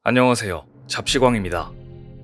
안녕하세요. 잡시광입니다.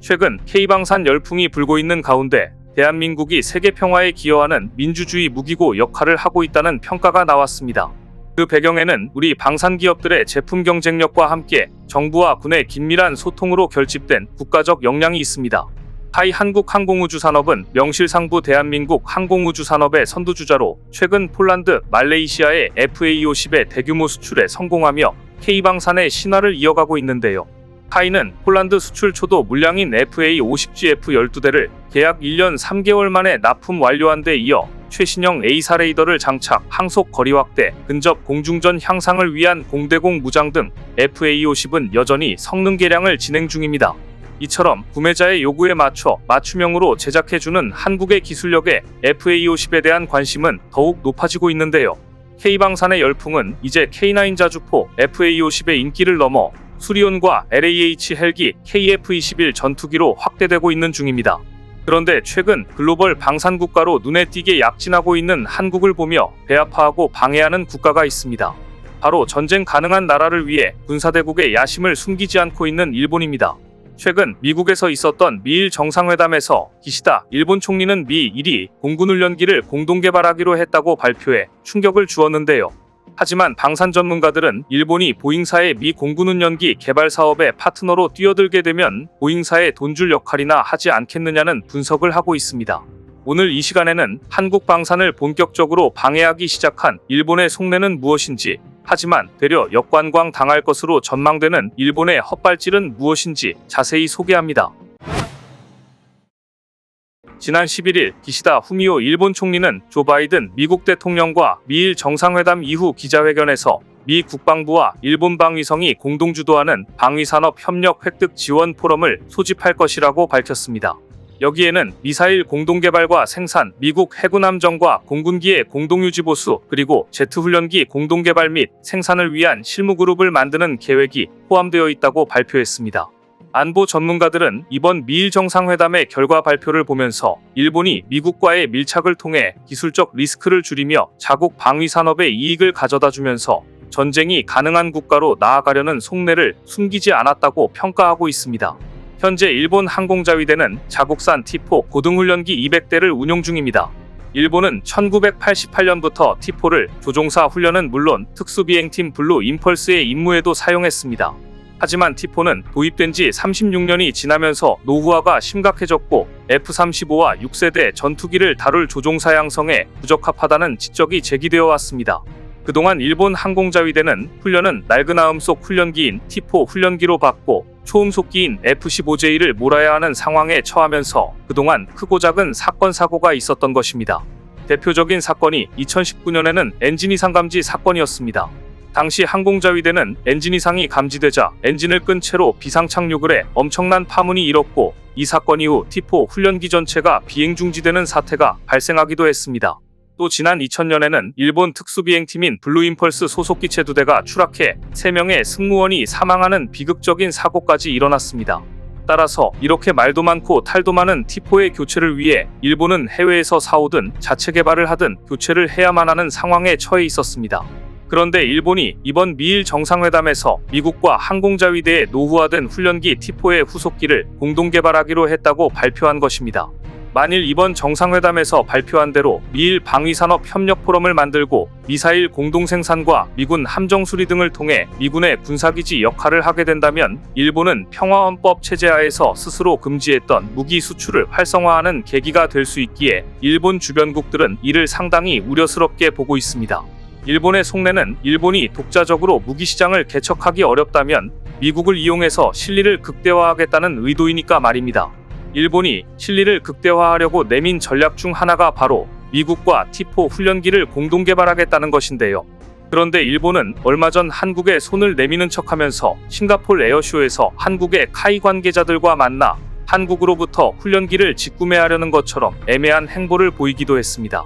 최근 K방산 열풍이 불고 있는 가운데 대한민국이 세계 평화에 기여하는 민주주의 무기고 역할을 하고 있다는 평가가 나왔습니다. 그 배경에는 우리 방산기업들의 제품 경쟁력과 함께 정부와 군의 긴밀한 소통으로 결집된 국가적 역량이 있습니다. 타이 한국항공우주산업은 명실상부 대한민국 항공우주산업의 선두주자로 최근 폴란드, 말레이시아의 FA50의 대규모 수출에 성공하며 K방산의 신화를 이어가고 있는데요. 타이는 폴란드 수출 초도 물량인 FA50G F12대를 계약 1년 3개월 만에 납품 완료한 데 이어 최신형 A사 레이더를 장착, 항속 거리 확대, 근접 공중전 향상을 위한 공대공 무장 등 FA50은 여전히 성능 개량을 진행 중입니다. 이처럼 구매자의 요구에 맞춰 맞춤형으로 제작해주는 한국의 기술력에 FA50에 대한 관심은 더욱 높아지고 있는데요. K방산의 열풍은 이제 K9 자주포 FA50의 인기를 넘어 수리온과 LAH 헬기 KF-21 전투기로 확대되고 있는 중입니다. 그런데 최근 글로벌 방산국가로 눈에 띄게 약진하고 있는 한국을 보며 배아파하고 방해하는 국가가 있습니다. 바로 전쟁 가능한 나라를 위해 군사대국의 야심을 숨기지 않고 있는 일본입니다. 최근 미국에서 있었던 미일 정상회담에서 기시다 일본 총리는 미-일이 공군훈련기를 공동개발하기로 했다고 발표해 충격을 주었는데요. 하지만 방산 전문가들은 일본이 보잉사의 미 공군훈련기 개발 사업의 파트너로 뛰어들게 되면 보잉사에 돈 줄 역할이나 하지 않겠느냐는 분석을 하고 있습니다. 오늘 이 시간에는 한국 방산을 본격적으로 방해하기 시작한 일본의 속내는 무엇인지, 하지만 되려 역관광 당할 것으로 전망되는 일본의 헛발질은 무엇인지 자세히 소개합니다. 지난 11일 기시다 후미오 일본 총리는 조 바이든 미국 대통령과 미일 정상회담 이후 기자회견에서 미 국방부와 일본 방위성이 공동 주도하는 방위산업 협력 획득 지원 포럼을 소집할 것이라고 밝혔습니다. 여기에는 미사일 공동개발과 생산, 미국 해군함정과 공군기의 공동유지 보수, 그리고 제트훈련기 공동개발 및 생산을 위한 실무그룹을 만드는 계획이 포함되어 있다고 발표했습니다. 안보 전문가들은 이번 미일 정상회담의 결과 발표를 보면서 일본이 미국과의 밀착을 통해 기술적 리스크를 줄이며 자국 방위산업의 이익을 가져다주면서 전쟁이 가능한 국가로 나아가려는 속내를 숨기지 않았다고 평가하고 있습니다. 현재 일본 항공자위대는 자국산 T4 고등훈련기 200대를 운용 중입니다. 일본은 1988년부터 T4를 조종사 훈련은 물론 특수비행팀 블루 임펄스의 임무에도 사용했습니다. 하지만 T4는 도입된 지 36년이 지나면서 노후화가 심각해졌고 F-35와 6세대 전투기를 다룰 조종사 양성에 부적합하다는 지적이 제기되어 왔습니다. 그동안 일본 항공자위대는 훈련은 낡은 속 훈련기인 T4 훈련기로 바꿔 초음속기인 F-15J를 몰아야 하는 상황에 처하면서 그동안 크고 작은 사건 사고가 있었던 것입니다. 대표적인 사건이 2019년에는 엔진 이상 감지 사건이었습니다. 당시 항공자위대는 엔진 이상이 감지되자 엔진을 끈 채로 비상 착륙을 해 엄청난 파문이 일었고, 이 사건 이후 T4 훈련기 전체가 비행 중지되는 사태가 발생하기도 했습니다. 또 지난 2000년에는 일본 특수비행팀인 블루 임펄스 소속 기체 2대가 추락해 3명의 승무원이 사망하는 비극적인 사고까지 일어났습니다. 따라서 이렇게 말도 많고 탈도 많은 T4의 교체를 위해 일본은 해외에서 사오든 자체 개발을 하든 교체를 해야만 하는 상황에 처해 있었습니다. 그런데 일본이 이번 미일 정상회담에서 미국과 항공자위대의 노후화된 훈련기 T4의 후속기를 공동 개발하기로 했다고 발표한 것입니다. 만일 이번 정상회담에서 발표한 대로 미일 방위산업 협력 포럼을 만들고 미사일 공동생산과 미군 함정 수리 등을 통해 미군의 군사기지 역할을 하게 된다면 일본은 평화헌법 체제하에서 스스로 금지했던 무기 수출을 활성화하는 계기가 될 수 있기에 일본 주변국들은 이를 상당히 우려스럽게 보고 있습니다. 일본의 속내는 일본이 독자적으로 무기시장을 개척하기 어렵다면 미국을 이용해서 실리를 극대화하겠다는 의도이니까 말입니다. 일본이 실리를 극대화하려고 내민 전략 중 하나가 바로 미국과 T4 훈련기를 공동 개발하겠다는 것인데요. 그런데 일본은 얼마 전 한국에 손을 내미는 척하면서 싱가폴 에어쇼에서 한국의 카이 관계자들과 만나 한국으로부터 훈련기를 직구매하려는 것처럼 애매한 행보를 보이기도 했습니다.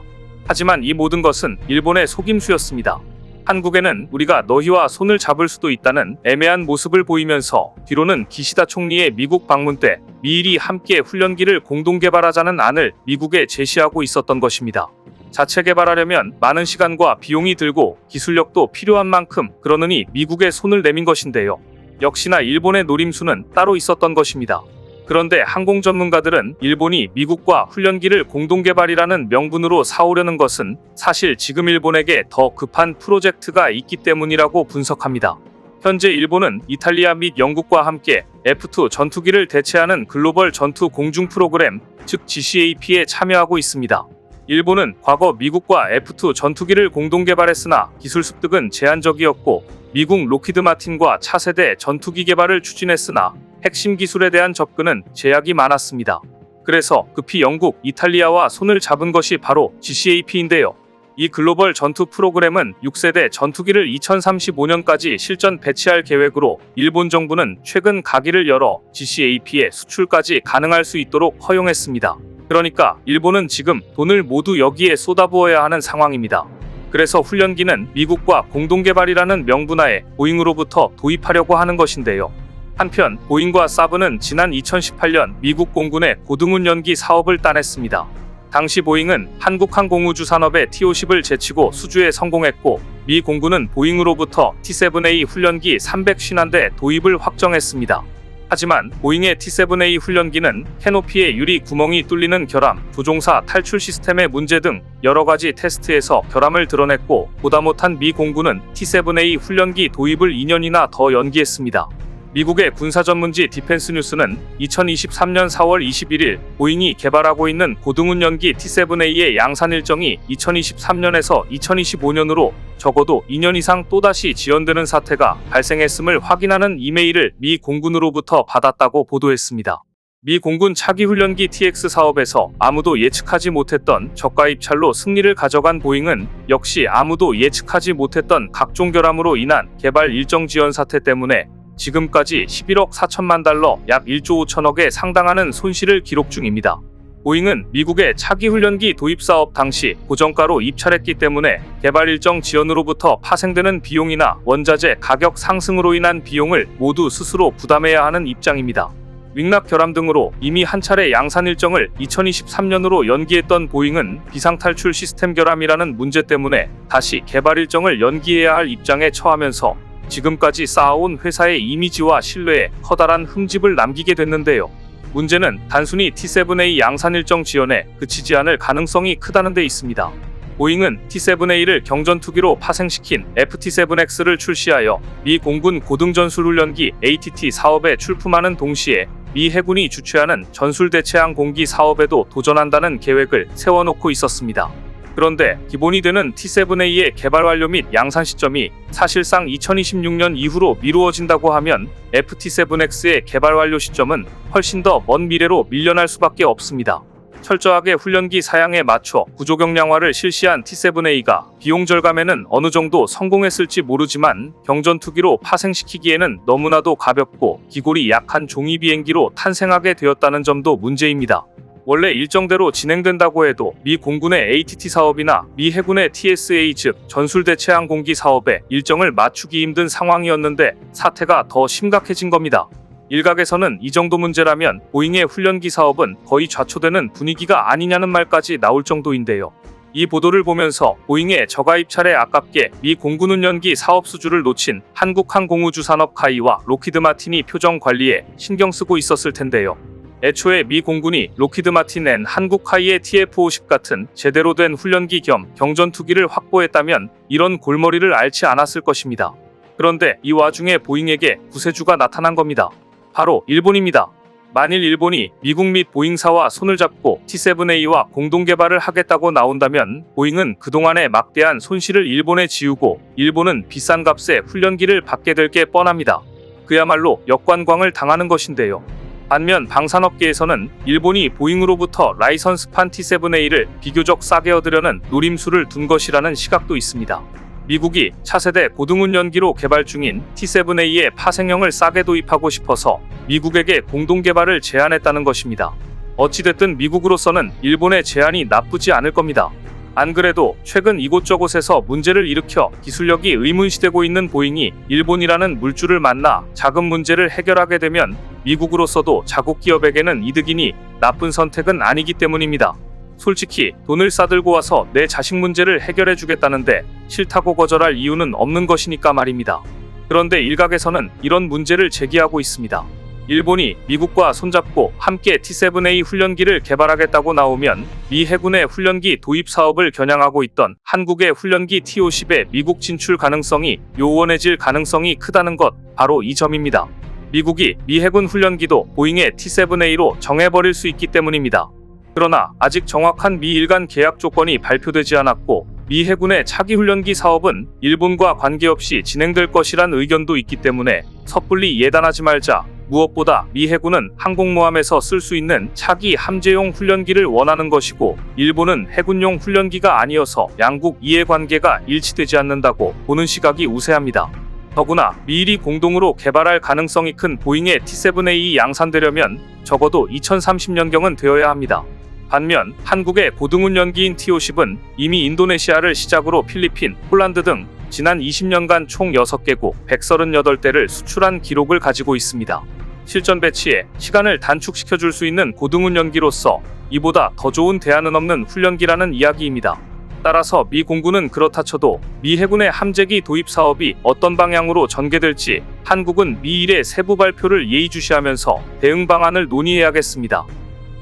하지만 이 모든 것은 일본의 속임수였습니다. 한국에는 우리가 너희와 손을 잡을 수도 있다는 애매한 모습을 보이면서 뒤로는 기시다 총리의 미국 방문 때 미일이 함께 훈련기를 공동 개발하자는 안을 미국에 제시하고 있었던 것입니다. 자체 개발하려면 많은 시간과 비용이 들고 기술력도 필요한 만큼 그러느니 미국에 손을 내민 것인데요. 역시나 일본의 노림수는 따로 있었던 것입니다. 그런데 항공 전문가들은 일본이 미국과 훈련기를 공동개발이라는 명분으로 사오려는 것은 사실 지금 일본에게 더 급한 프로젝트가 있기 때문이라고 분석합니다. 현재 일본은 이탈리아 및 영국과 함께 F2 전투기를 대체하는 글로벌 전투 공중 프로그램, 즉 GCAP에 참여하고 있습니다. 일본은 과거 미국과 F2 전투기를 공동 개발했으나 기술 습득은 제한적이었고 미국 로키드 마틴과 차세대 전투기 개발을 추진했으나 핵심 기술에 대한 접근은 제약이 많았습니다. 그래서 급히 영국, 이탈리아와 손을 잡은 것이 바로 GCAP인데요. 이 글로벌 전투 프로그램은 6세대 전투기를 2035년까지 실전 배치할 계획으로 일본 정부는 최근 가기를 열어 GCAP의 수출까지 가능할 수 있도록 허용했습니다. 그러니까 일본은 지금 돈을 모두 여기에 쏟아부어야 하는 상황입니다. 그래서 훈련기는 미국과 공동개발이라는 명분하에 보잉으로부터 도입하려고 하는 것인데요. 한편 보잉과 사브는 지난 2018년 미국 공군의 고등운 연기 사업을 따냈습니다. 당시 보잉은 한국항공우주 산업의 T-50을 제치고 수주에 성공했고 미 공군은 보잉으로부터 T-7A 훈련기 350대 도입을 확정했습니다. 하지만 보잉의 T-7A 훈련기는 캐노피의 유리 구멍이 뚫리는 결함, 조종사 탈출 시스템의 문제 등 여러가지 테스트에서 결함을 드러냈고 보다 못한 미 공군은 T-7A 훈련기 도입을 2년이나 더 연기했습니다. 미국의 군사전문지 디펜스 뉴스는 2023년 4월 21일 보잉이 개발하고 있는 고등운 연기 T-7A의 양산 일정이 2023년에서 2025년으로 적어도 2년 이상 또다시 지연되는 사태가 발생했음을 확인하는 이메일을 미 공군으로부터 받았다고 보도했습니다. 미 공군 차기 훈련기 TX 사업에서 아무도 예측하지 못했던 저가 입찰로 승리를 가져간 보잉은 역시 아무도 예측하지 못했던 각종 결함으로 인한 개발 일정 지연 사태 때문에 지금까지 11억 4천만 달러 약 1조 5천억에 상당하는 손실을 기록 중입니다. 보잉은 미국의 차기 훈련기 도입 사업 당시 고정가로 입찰했기 때문에 개발 일정 지연으로부터 파생되는 비용이나 원자재 가격 상승으로 인한 비용을 모두 스스로 부담해야 하는 입장입니다. 윙락 결함 등으로 이미 한 차례 양산 일정을 2023년으로 연기했던 보잉은 비상탈출 시스템 결함이라는 문제 때문에 다시 개발 일정을 연기해야 할 입장에 처하면서 지금까지 쌓아온 회사의 이미지와 신뢰에 커다란 흠집을 남기게 됐는데요. 문제는 단순히 T-7A 양산 일정 지연에 그치지 않을 가능성이 크다는 데 있습니다. 보잉은 T-7A를 경전투기로 파생시킨 FT-7X를 출시하여 미 공군 고등전술훈련기 ATT 사업에 출품하는 동시에 미 해군이 주최하는 전술대체항공기 사업에도 도전한다는 계획을 세워놓고 있었습니다. 그런데 기본이 되는 T-7A의 개발 완료 및 양산 시점이 사실상 2026년 이후로 미루어진다고 하면 FT-7X의 개발 완료 시점은 훨씬 더 먼 미래로 밀려날 수밖에 없습니다. 철저하게 훈련기 사양에 맞춰 구조경량화를 실시한 T-7A가 비용 절감에는 어느 정도 성공했을지 모르지만 경전투기로 파생시키기에는 너무나도 가볍고 기골이 약한 종이 비행기로 탄생하게 되었다는 점도 문제입니다. 원래 일정대로 진행된다고 해도 미 공군의 ATT 사업이나 미 해군의 TSA 즉 전술대체항공기 사업에 일정을 맞추기 힘든 상황이었는데 사태가 더 심각해진 겁니다. 일각에서는 이 정도 문제라면 보잉의 훈련기 사업은 거의 좌초되는 분위기가 아니냐는 말까지 나올 정도인데요. 이 보도를 보면서 보잉의 저가 입찰에 아깝게 미 공군 훈련기 사업 수주를 놓친 한국항공우주산업 카이와 로키드 마틴이 표정 관리에 신경 쓰고 있었을 텐데요. 애초에 미 공군이 로키드 마틴 앤 한국카이의 TF-50 같은 제대로 된 훈련기 겸 경전투기를 확보했다면 이런 골머리를 앓지 않았을 것입니다. 그런데 이 와중에 보잉에게 구세주가 나타난 겁니다. 바로 일본입니다. 만일 일본이 미국 및 보잉사와 손을 잡고 T-7A와 공동개발을 하겠다고 나온다면 보잉은 그동안의 막대한 손실을 일본에 지우고 일본은 비싼 값에 훈련기를 받게 될 게 뻔합니다. 그야말로 역관광을 당하는 것인데요. 반면 방산업계에서는 일본이 보잉으로부터 라이선스판 T-7A를 비교적 싸게 얻으려는 노림수를 둔 것이라는 시각도 있습니다. 미국이 차세대 고등운 연기로 개발 중인 T-7A의 파생형을 싸게 도입하고 싶어서 미국에게 공동개발을 제안했다는 것입니다. 어찌됐든 미국으로서는 일본의 제안이 나쁘지 않을 겁니다. 안 그래도 최근 이곳저곳에서 문제를 일으켜 기술력이 의문시되고 있는 보잉이 일본이라는 물줄을 만나 작은 문제를 해결하게 되면 미국으로서도 자국 기업에게는 이득이니 나쁜 선택은 아니기 때문입니다. 솔직히 돈을 싸들고 와서 내 자식 문제를 해결해 주겠다는데 싫다고 거절할 이유는 없는 것이니까 말입니다. 그런데 일각에서는 이런 문제를 제기하고 있습니다. 일본이 미국과 손잡고 함께 T-7A 훈련기를 개발하겠다고 나오면 미 해군의 훈련기 도입 사업을 겨냥하고 있던 한국의 훈련기 T-50의 미국 진출 가능성이 요원해질 가능성이 크다는 것, 바로 이 점입니다. 미국이 미 해군 훈련기도 보잉의 T-7A로 정해버릴 수 있기 때문입니다. 그러나 아직 정확한 미일 간 계약 조건이 발표되지 않았고 미 해군의 차기 훈련기 사업은 일본과 관계없이 진행될 것이란 의견도 있기 때문에 섣불리 예단하지 말자. 무엇보다 미 해군은 항공모함에서 쓸 수 있는 차기 함재용 훈련기를 원하는 것이고 일본은 해군용 훈련기가 아니어서 양국 이해관계가 일치되지 않는다고 보는 시각이 우세합니다. 더구나 미일이 공동으로 개발할 가능성이 큰 보잉의 T-7A 양산되려면 적어도 2030년경은 되어야 합니다. 반면 한국의 고등훈련기인 T-50은 이미 인도네시아를 시작으로 필리핀, 폴란드 등 지난 20년간 총 6개국 138대를 수출한 기록을 가지고 있습니다. 실전 배치에 시간을 단축시켜줄 수 있는 고등훈련기로서 이보다 더 좋은 대안은 없는 훈련기라는 이야기입니다. 따라서 미 공군은 그렇다 쳐도 미 해군의 함재기 도입 사업이 어떤 방향으로 전개될지 한국은 미일의 세부 발표를 예의주시하면서 대응 방안을 논의해야겠습니다.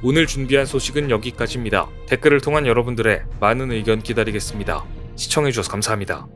오늘 준비한 소식은 여기까지입니다. 댓글을 통한 여러분들의 많은 의견 기다리겠습니다. 시청해주셔서 감사합니다.